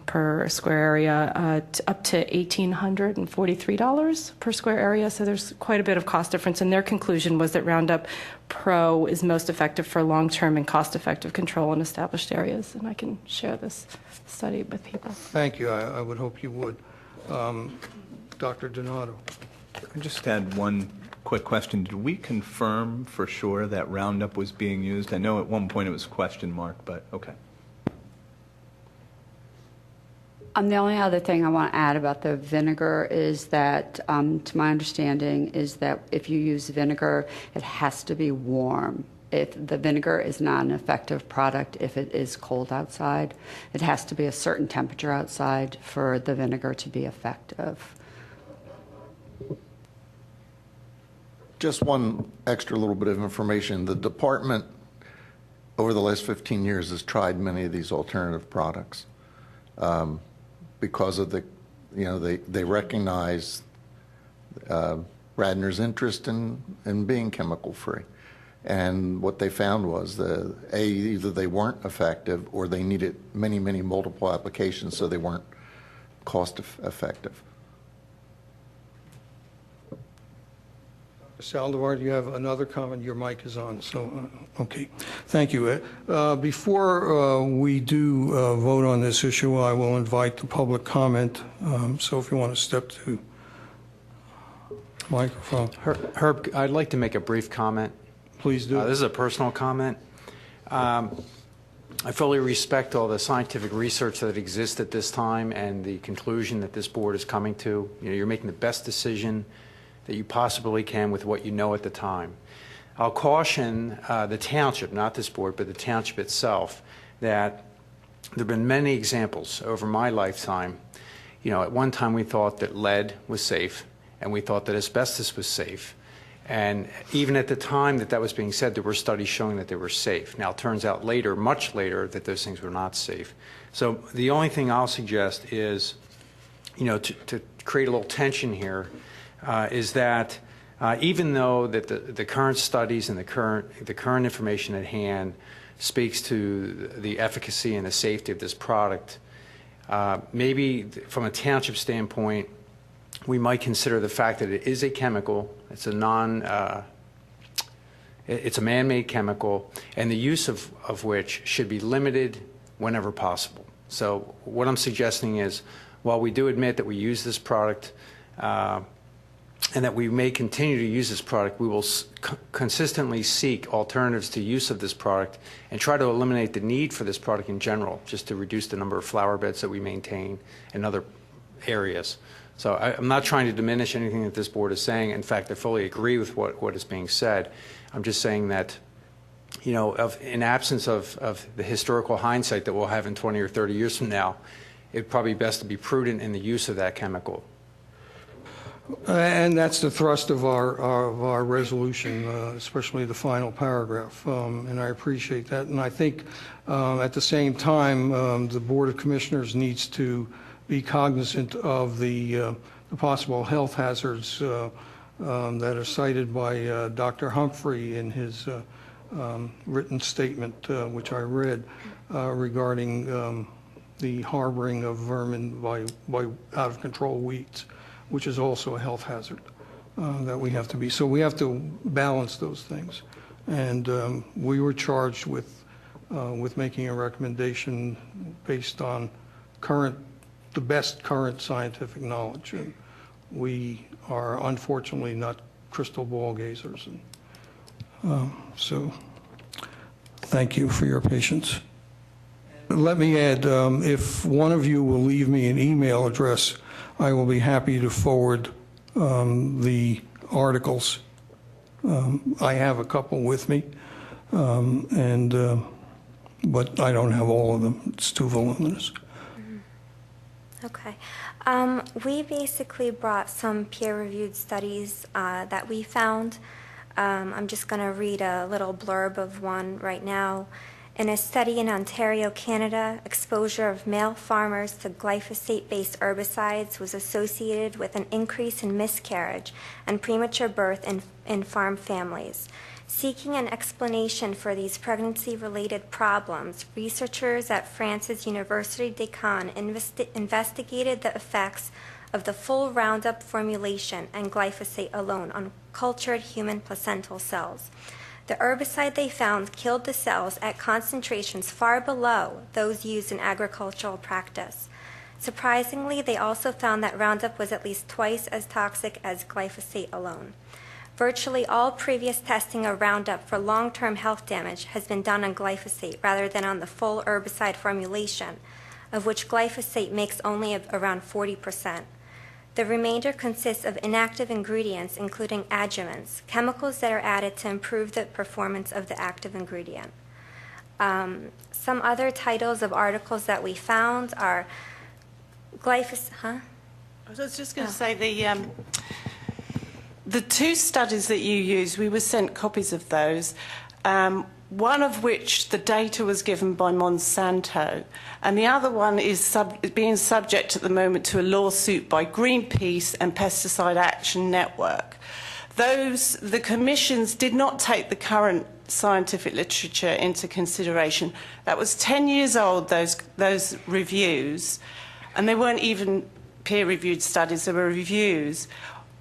per square area up to $1,843 per square area. So there's quite a bit of cost difference, and their conclusion was that Roundup Pro is most effective for long-term and cost-effective control in established areas. And I can share this study with people. Thank you. I would hope you would. Dr. Donato. I just had one quick question. Did we confirm for sure that Roundup was being used? I know at one point it was a question mark, but okay. The only other thing I want to add about the vinegar is that, to my understanding, is that if you use vinegar, it has to be warm. If the vinegar is not an effective product if it is cold outside, it has to be a certain temperature outside for the vinegar to be effective. Just one extra little bit of information. The department, over the last 15 years, has tried many of these alternative products. Because of they recognize Radnor's interest in being chemical free. And what they found was either they weren't effective or they needed many, many multiple applications, so they weren't cost effective. Saldivar, do you have another comment? Your mic is on, so, okay. Thank you. Before we do vote on this issue, I will invite the public comment. So if you want to step to microphone. Herb, I'd like to make a brief comment. Please do. This is a personal comment. I fully respect all the scientific research that exists at this time and the conclusion that this board is coming to. You're making the best decision that you possibly can with what you know at the time. I'll caution the township, not this board, but the township itself, that there have been many examples over my lifetime. At one time we thought that lead was safe, and we thought that asbestos was safe. And even at the time that was being said, there were studies showing that they were safe. Now, it turns out later, much later, that those things were not safe. So the only thing I'll suggest is, to create a little tension here, is that even though that the current studies and the current information at hand speaks to the efficacy and the safety of this product, maybe from a township standpoint, we might consider the fact that it is a chemical. It's it's a man-made chemical, and the use of which should be limited whenever possible. So what I'm suggesting is, while we do admit that we use this product, and that we may continue to use this product, we will consistently seek alternatives to use of this product and try to eliminate the need for this product in general, just to reduce the number of flower beds that we maintain in other areas. So I'm not trying to diminish anything that this board is saying. In fact, I fully agree with what is being said. I'm just saying that, you know, in absence of the historical hindsight that we'll have in 20 or 30 years from now, it'd probably be best to be prudent in the use of that chemical. And that's the thrust of our resolution, especially the final paragraph, and I appreciate that. And I think at the same time, the Board of Commissioners needs to be cognizant of the possible health hazards that are cited by Dr. Humphrey in his written statement, which I read, regarding the harboring of vermin by out-of-control weeds, which is also a health hazard that we have to be. So we have to balance those things. And we were charged with making a recommendation based on the best current scientific knowledge. And we are unfortunately not crystal ball gazers. And, so thank you for your patience. Let me add, if one of you will leave me an email address, I will be happy to forward the articles. I have a couple with me, but I don't have all of them. It's too voluminous. Okay. We basically brought some peer-reviewed studies that we found. I'm just going to read a little blurb of one right now. In a study in Ontario, Canada, exposure of male farmers to glyphosate-based herbicides was associated with an increase in miscarriage and premature birth in farm families. Seeking an explanation for these pregnancy-related problems, researchers at France's University de Caen investigated the effects of the full Roundup formulation and glyphosate alone on cultured human placental cells. The herbicide they found killed the cells at concentrations far below those used in agricultural practice. Surprisingly, they also found that Roundup was at least twice as toxic as glyphosate alone. Virtually all previous testing of Roundup for long-term health damage has been done on glyphosate rather than on the full herbicide formulation, of which glyphosate makes only around 40%. The remainder consists of inactive ingredients, including adjuvants, chemicals that are added to improve the performance of the active ingredient. Some other titles of articles that we found are glyphosate, I was just going to say the two studies that you used, we were sent copies of those. One of which the data was given by Monsanto, and the other one is being subject at the moment to a lawsuit by Greenpeace and Pesticide Action Network. The commissions did not take the current scientific literature into consideration. That was 10 years old, those reviews, and they weren't even peer-reviewed studies, they were reviews.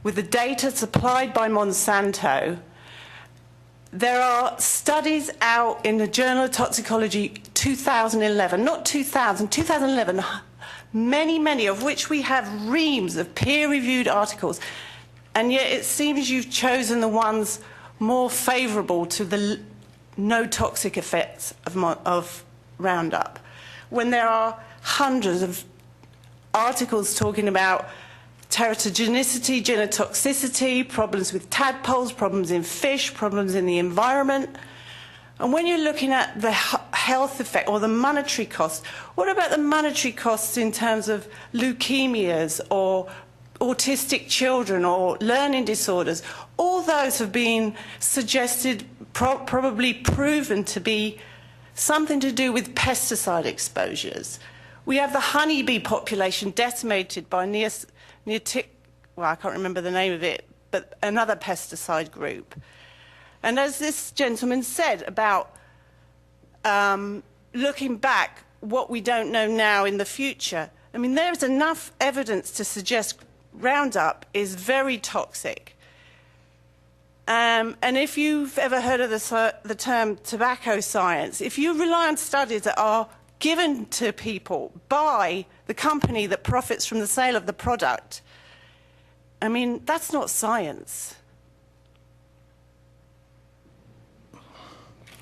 With the data supplied by Monsanto, there are studies out in the Journal of Toxicology 2011, not 2000, 2011, many of which we have reams of peer-reviewed articles, and yet it seems you've chosen the ones more favourable to the no toxic effects of Roundup, when there are hundreds of articles talking about teratogenicity, genotoxicity, problems with tadpoles, problems in fish, problems in the environment. And when you're looking at the health effect or the monetary cost, what about the monetary costs in terms of leukemias or autistic children or learning disorders? All those have been suggested, probably proven to be something to do with pesticide exposures. We have the honeybee population decimated by I can't remember the name of it, but another pesticide group. And as this gentleman said about looking back, what we don't know now in the future, I mean, there's enough evidence to suggest Roundup is very toxic. And if you've ever heard of the term tobacco science, if you rely on studies that are given to people by the company that profits from the sale of the product, I mean, that's not science.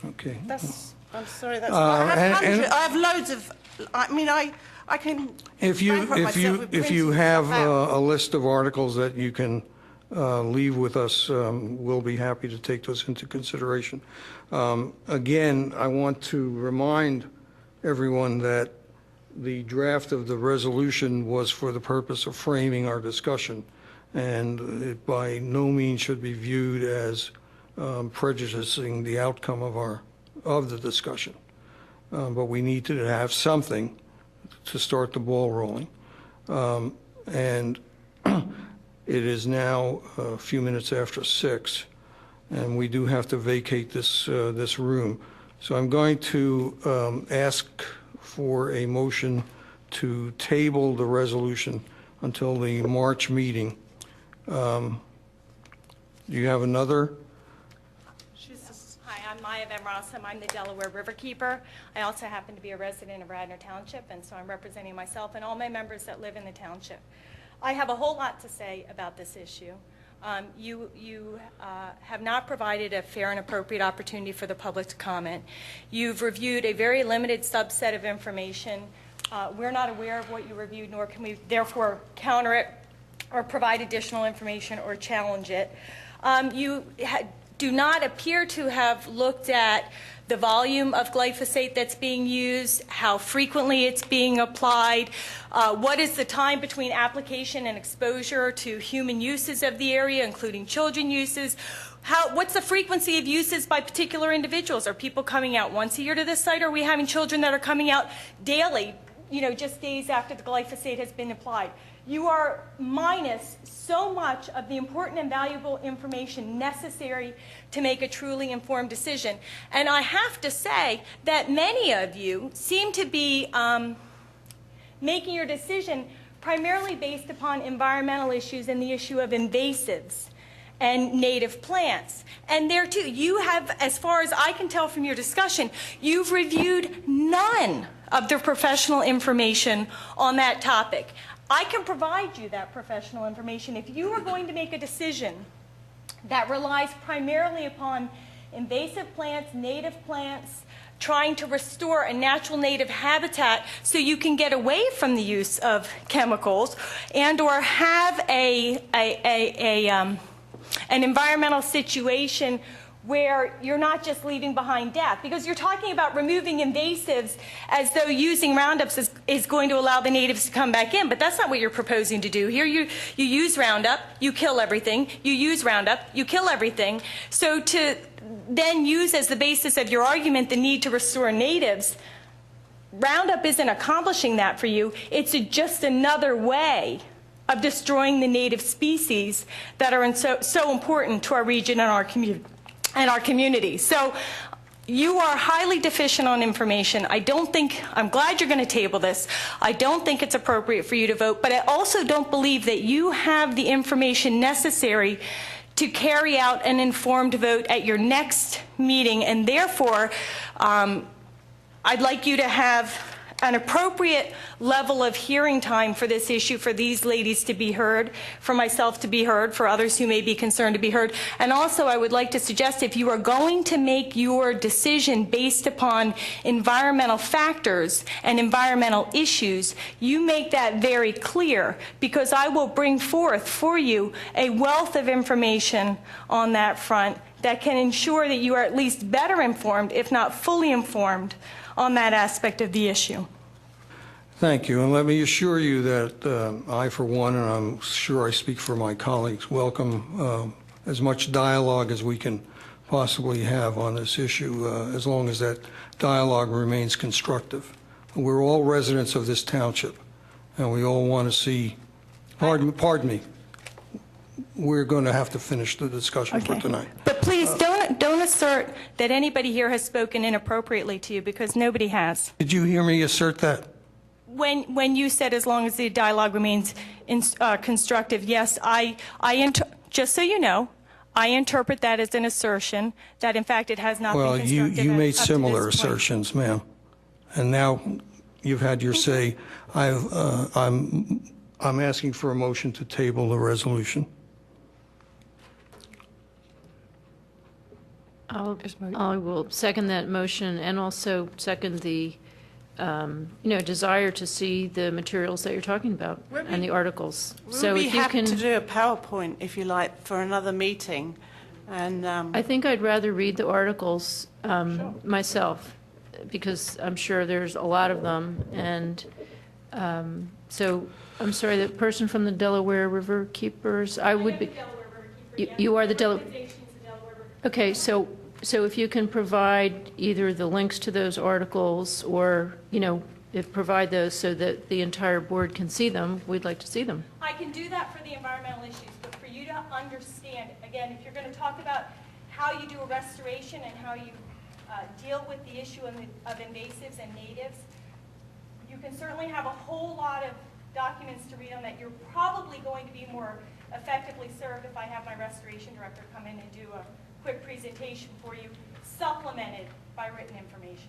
Okay. I'm sorry, that's I have loads of, I mean, I I can If you, bankrupt myself with if you printing have stuff out. a list of articles that you can leave with us, we'll be happy to take those into consideration. Again, I want to remind everyone that the draft of the resolution was for the purpose of framing our discussion, and it by no means should be viewed as prejudicing the outcome of the discussion. But we need to have something to start the ball rolling. And it is now a few minutes after 6, and we do have to vacate this room. So I'm going to ask for a motion to table the resolution until the March meeting. Do you have another? Hi, I'm Maya Van Rossum. I'm the Delaware Riverkeeper. I also happen to be a resident of Radnor Township, and so I'm representing myself and all my members that live in the township. I have a whole lot to say about this issue. You have not provided a fair and appropriate opportunity for the public to comment. You've reviewed a very limited subset of information. We're not aware of what you reviewed, nor can we therefore counter it or provide additional information or challenge it. You do not appear to have looked at the volume of glyphosate that's being used, how frequently it's being applied, what is the time between application and exposure to human uses of the area, including children uses, what's the frequency of uses by particular individuals? Are people coming out once a year to this site, or are we having children that are coming out daily, just days after the glyphosate has been applied? You are minus so much of the important and valuable information necessary to make a truly informed decision. And I have to say that many of you seem to be making your decision primarily based upon environmental issues and the issue of invasives and native plants. And there too, you have, as far as I can tell from your discussion, you've reviewed none of the professional information on that topic. I can provide you that professional information. If you are going to make a decision that relies primarily upon invasive plants, native plants, trying to restore a natural native habitat so you can get away from the use of chemicals and or have an environmental situation where you're not just leaving behind death, because you're talking about removing invasives as though using Roundups is going to allow the natives to come back in, but that's not what you're proposing to do here. You use Roundup, you kill everything. You use Roundup, you kill everything. So to then use as the basis of your argument the need to restore natives, Roundup isn't accomplishing that for you. It's just another way of destroying the native species that are so important to our region and our community. So you are highly deficient on information. I'm glad you're going to table this. I don't think it's appropriate for you to vote, but I also don't believe that you have the information necessary to carry out an informed vote at your next meeting, and therefore I'd like you to have an appropriate level of hearing time for this issue, for these ladies to be heard, for myself to be heard, for others who may be concerned to be heard. And also, I would like to suggest, if you are going to make your decision based upon environmental factors and environmental issues, you make that very clear, because I will bring forth for you a wealth of information on that front that can ensure that you are at least better informed, if not fully informed, on that aspect of the issue. Thank you, and let me assure you that I, for one, and I'm sure I speak for my colleagues, welcome as much dialogue as we can possibly have on this issue, as long as that dialogue remains constructive. We're all residents of this township, and we all want to see, pardon me, we're going to have to finish the discussion for tonight. But please don't assert that anybody here has spoken inappropriately to you, because nobody has. Did you hear me assert that? When you said as long as the dialogue remains constructive, yes, just so you know, I interpret that as an assertion that in fact it has not been constructive. Well, you made up to similar this point. assertions, ma'am, and now you've had your say. I'm asking for a motion to table the resolution. I will second that motion and also second the desire to see the materials that you're talking about and the articles. So We'll be if you happy can, to do a PowerPoint, if you like, for another meeting. And I think I'd rather read the articles myself, because I'm sure there's a lot of them. And so I'm sorry, the person from the Delaware River Keepers, I would be. You are the Delaware. Okay, so if you can provide either the links to those articles or, provide those so that the entire board can see them, we'd like to see them. I can do that for the environmental issues, but for you to understand, again, if you're going to talk about how you do a restoration and how you deal with the issue of invasives and natives, you can certainly have a whole lot of documents to read on that. You're probably going to be more effectively served if I have my restoration director come in and do a quick presentation for you, supplemented by written information.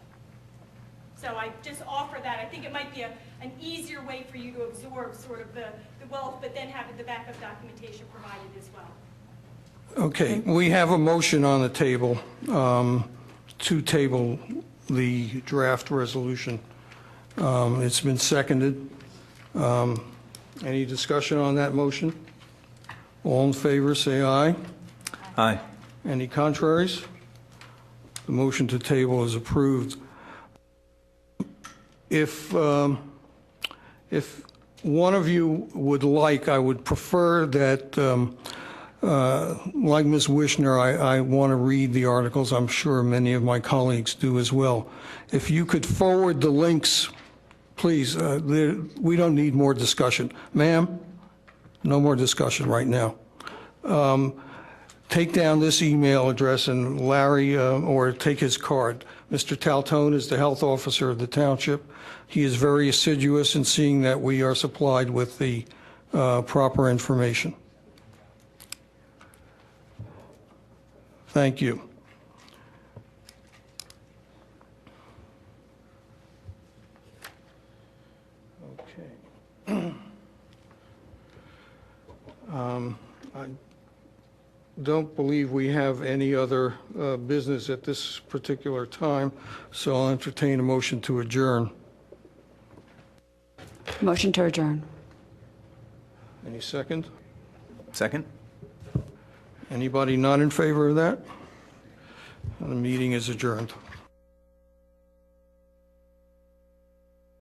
So I just offer that. I think it might be an easier way for you to absorb sort of the wealth, but then have the backup documentation provided as well. Okay, we have a motion on the table to table the draft resolution. It's been seconded. Any discussion on that motion? All in favor, say aye. Aye. Any contraries? The motion to table is approved. If one of you would like, I would prefer that, like Ms. Wishner, I want to read the articles. I'm sure many of my colleagues do as well. If you could forward the links, please. We don't need more discussion. Ma'am, no more discussion right now. Take down this email address, and Larry, or take his card. Mr. Taltone is the health officer of the township. He is very assiduous in seeing that we are supplied with the proper information. Thank you. Okay. I don't believe we have any other business at this particular time, so I'll entertain a motion to adjourn. Motion to adjourn. Any second? Second? Anybody not in favor of that? The meeting is adjourned.